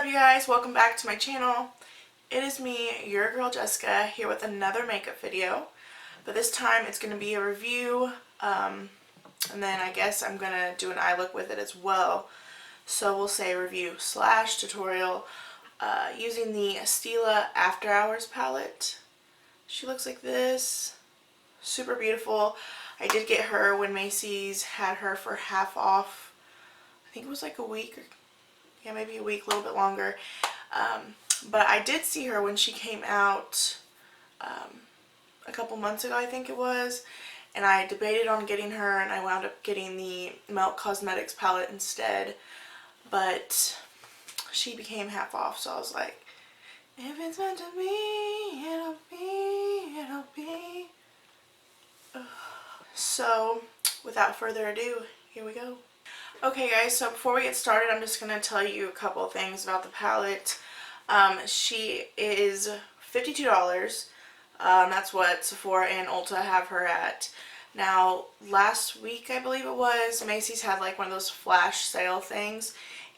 up, you guys? Welcome back to my channel. It is me, your girl Jessica, here with another makeup video. But this time it's going to be a review, and then I guess I'm going to do an eye look with it as well. So we'll say review slash tutorial using the Stila After Hours Palette. She looks like this. Super beautiful. I did get her when Macy's had her for half off. I think it was like a week, or yeah, maybe a week, a little bit longer. But I did see her when she came out a couple months ago, I think it was. And I debated on getting her, and I wound up getting the Melt Cosmetics palette instead. But she became half off, so I was like, if it's meant to be, it'll be, it'll be. Ugh. So, without further ado, here we go. Okay guys, so before we get started, I'm just going to tell you a couple of things about the palette. She is $52. That's what Sephora and Ulta have her at. Now, last week, I believe it was, Macy's had like one of those flash sale things,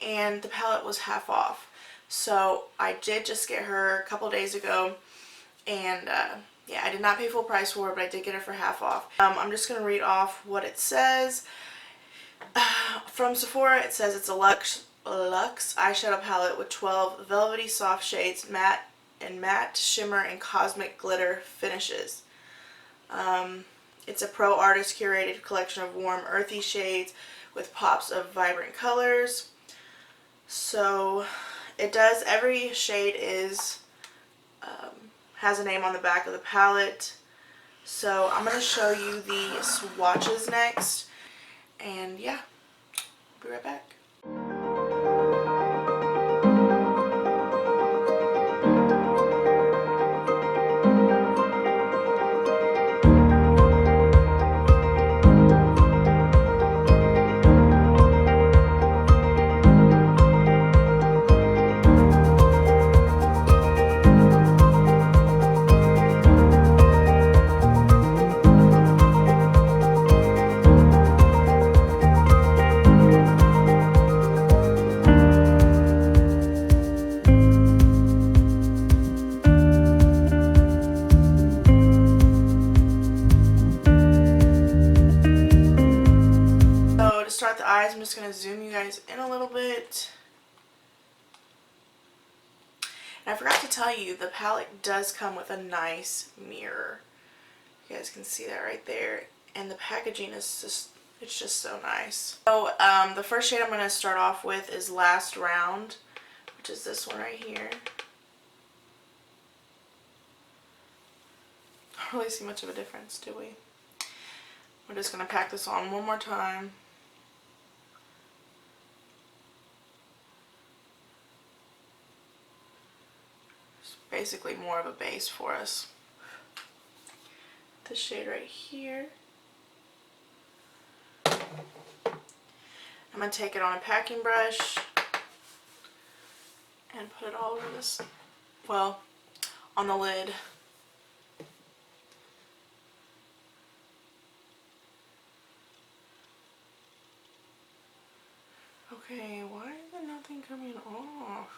and the palette was half off. So I did just get her a couple days ago, and yeah, I did not pay full price for her, but I did get her for half off. I'm just going to read off what it says. From Sephora, it says it's a Luxe eyeshadow palette with 12 velvety soft shades, matte, shimmer, and cosmic glitter finishes. It's a pro artist curated collection of warm, earthy shades with pops of vibrant colors. So it does, every shade is has a name on the back of the palette. So I'm going to show you the swatches next. And yeah, be right back. To start the eyes, I'm just going to zoom you guys in a little bit. And I forgot to tell you, the palette does come with a nice mirror. You guys can see that right there. And the packaging is just, it's just so nice. So the first shade I'm going to start off with is Last Round, which is this one right here. I don't really see much of a difference, do we? We're just going to pack this on one more time. Basically more of a base for us. This shade right here. I'm going to take it on a packing brush and put it all over this, well, on the lid. Okay, why is there nothing coming off?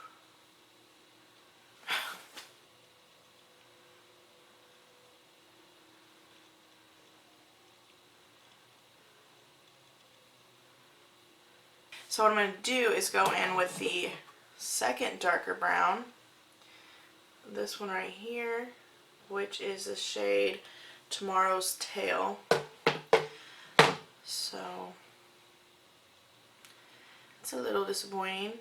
So what I'm going to do is go in with the second darker brown, this one right here, which is the shade Tomorrow's Tale. So it's a little disappointing.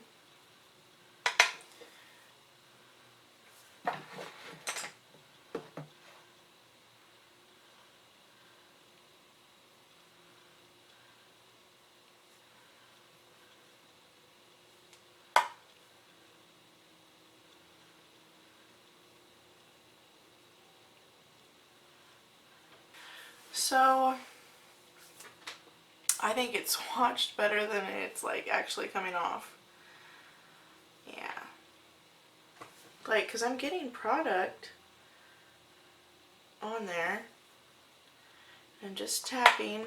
So I think it's swatched better than it's like actually coming off. Yeah. Like, cause I'm getting product on there and just tapping.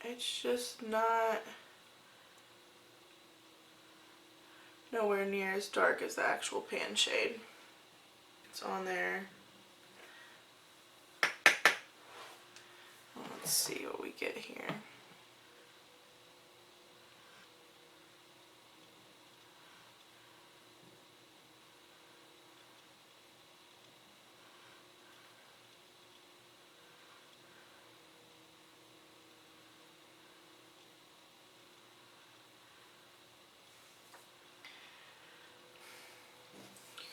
it's just not nowhere near as dark as the actual pan shade. It's on there. Let's see what we get here.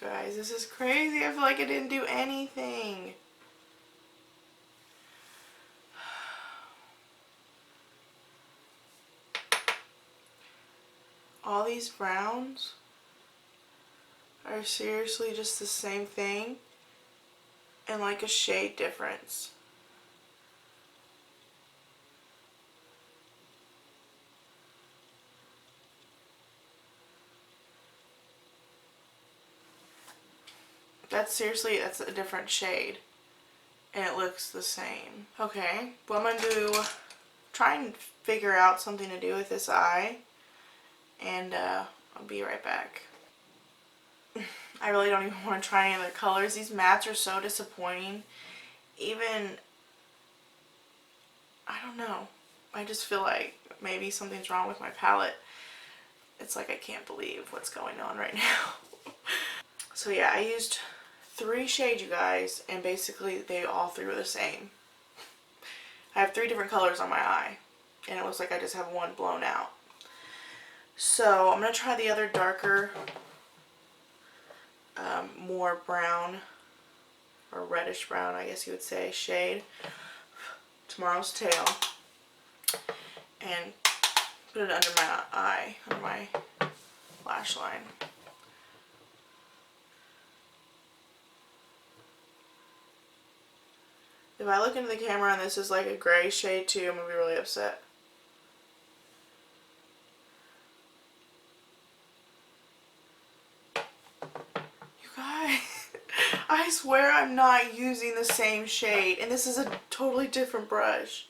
You guys, this is crazy. I feel like I didn't do anything. All these browns are seriously just the same thing and like a shade difference. That's a different shade and it looks the same. Okay, well I'm gonna try and figure out something to do with this eye, and I'll be right back. I really don't even want to try any other colors. These mattes are so disappointing. Even, I don't know, I just feel like maybe something's wrong with my palette. It's like I can't believe what's going on right now. So yeah, I used 3 shades, you guys, and basically they all 3 were the same. I have 3 different colors on my eye, and it looks like I just have one blown out. So I'm going to try the other darker, more brown, or reddish brown, I guess you would say, shade, Tomorrow's Tale, and put it under my eye, under my lash line. If I look into the camera and this is like a gray shade too, I'm going to be really upset. You guys, I swear I'm not using the same shade, and this is a totally different brush.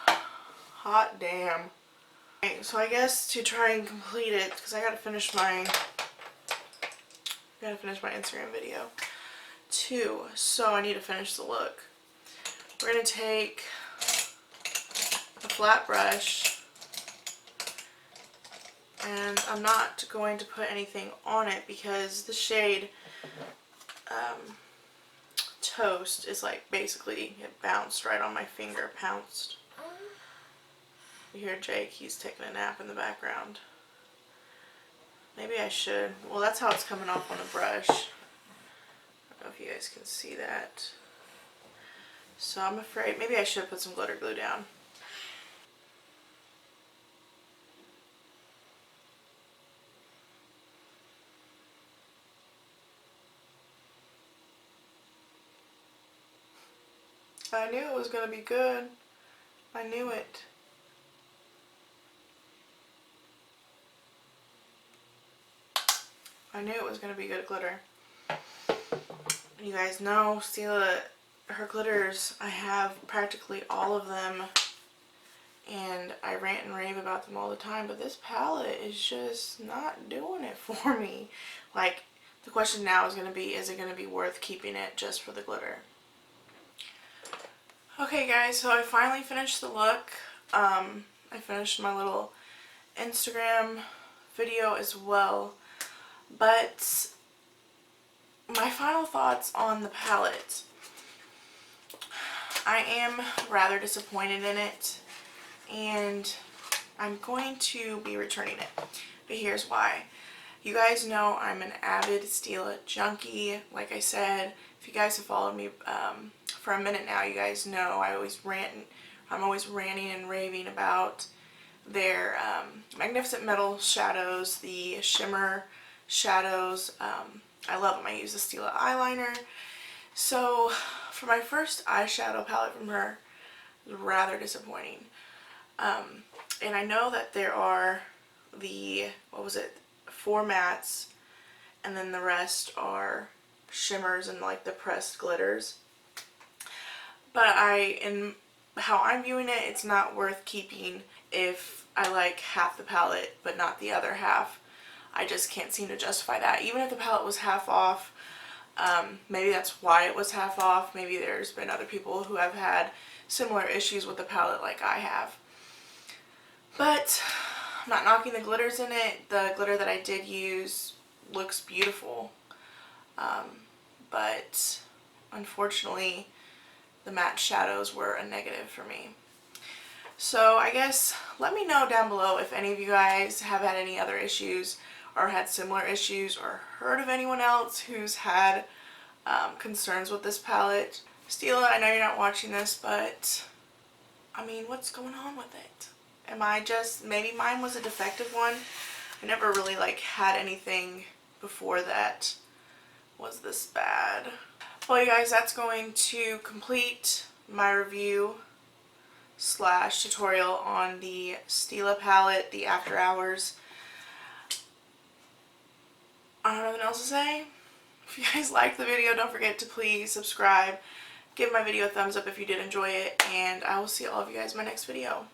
Hot damn. Okay, so I guess to try and complete it, because I gotta finish my Instagram video too, so I need to finish the look. We're gonna take a flat brush, and I'm not going to put anything on it because the shade Toast is like basically, it bounced right on my finger, pounced. You hear Jake, he's taking a nap in the background. Maybe I should. Well, that's how it's coming off on the brush. I don't know if you guys can see that. So I'm afraid maybe I should put some glitter glue down. I knew it was going to be good. I knew it. I knew it was going to be good glitter. You guys know Stila, her glitters, I have practically all of them, and I rant and rave about them all the time, but this palette is just not doing it for me. Like, the question now is going to be, is it going to be worth keeping it just for the glitter? Okay guys, so I finally finished the look. I finished my little Instagram video as well, but my final thoughts on the palette. I am rather disappointed in it, and I'm going to be returning it, but here's why. You guys know I'm an avid Stila junkie. Like I said, if you guys have followed me for a minute now, you guys know I'm always ranting and raving about their Magnificent Metal shadows, the shimmer shadows. I love them. I use the Stila eyeliner. So for my first eyeshadow palette from her, it was rather disappointing. And I know that there are the, 4 mattes, and then the rest are shimmers and like the pressed glitters. But in how I'm viewing it, it's not worth keeping if I like half the palette but not the other half. I just can't seem to justify that. Even if the palette was half off, maybe that's why it was half off. Maybe there's been other people who have had similar issues with the palette like I have. But I'm not knocking the glitters in it. The glitter that I did use looks beautiful. But unfortunately, the matte shadows were a negative for me. So I guess let me know down below if any of you guys have had any other issues or had similar issues or heard of anyone else who's had concerns with this palette. Stila, I know you're not watching this, but I mean, what's going on with it? Am I just, maybe mine was a defective one? I never really like had anything before that was this bad. Well, you guys, that's going to complete my review / tutorial on the Stila palette, the After Hours. I don't have nothing else to say. If you guys liked the video, don't forget to please subscribe. Give my video a thumbs up if you did enjoy it, and I will see all of you guys in my next video.